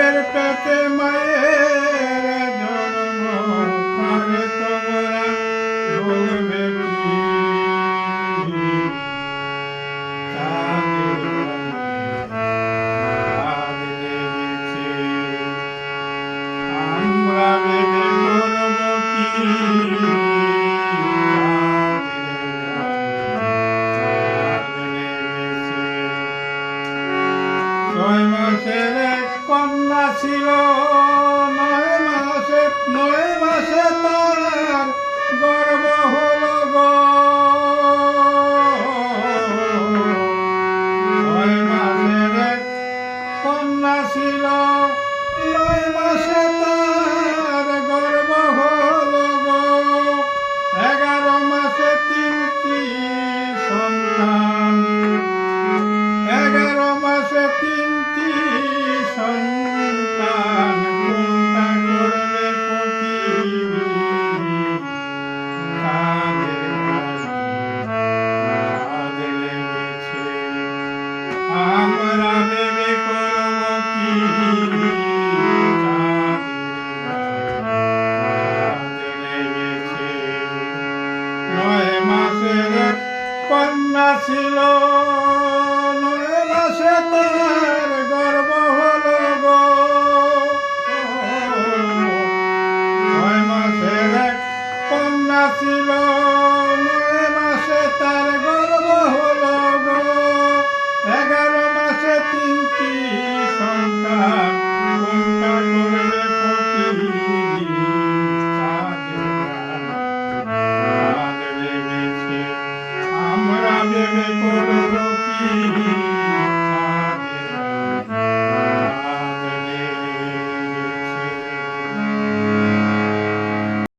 মায়ের পেটে মায়ের জন্ম তারে তোমরা বলবে কি তাদের হাত লেগেছে আমরা ভেবে করব কি ছয় মাসের এক কন্যা ছিল 9 মাসে তার গর্ভ হলো গো 6 মাসের এক কন্যা ছিল 9 মাসে তার গর্ভ হলো